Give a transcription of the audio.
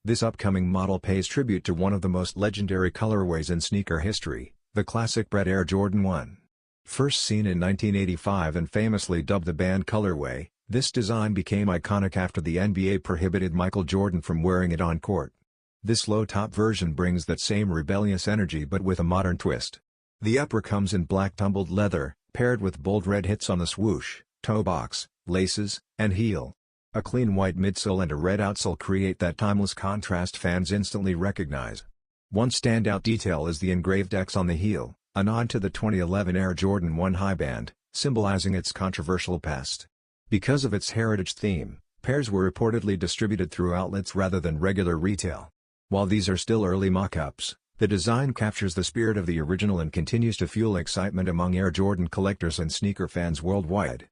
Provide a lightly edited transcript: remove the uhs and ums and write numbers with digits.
This upcoming model pays tribute to one of the most legendary colorways in sneaker history, the classic Bred Air Jordan 1. First seen in 1985 and famously dubbed the band colorway, this design became iconic after the NBA prohibited Michael Jordan from wearing it on court. This low-top version brings that same rebellious energy but with a modern twist. The upper comes in black tumbled leather, paired with bold red hits on the swoosh, toe box, laces, and heel. A clean white midsole and a red outsole create that timeless contrast fans instantly recognize. One standout detail is the engraved X on the heel, a nod to the 2011 Air Jordan 1 high band, symbolizing its controversial past. Because of its heritage theme, pairs were reportedly distributed through outlets rather than regular retail. While these are still early mock-ups, the design captures the spirit of the original and continues to fuel excitement among Air Jordan collectors and sneaker fans worldwide.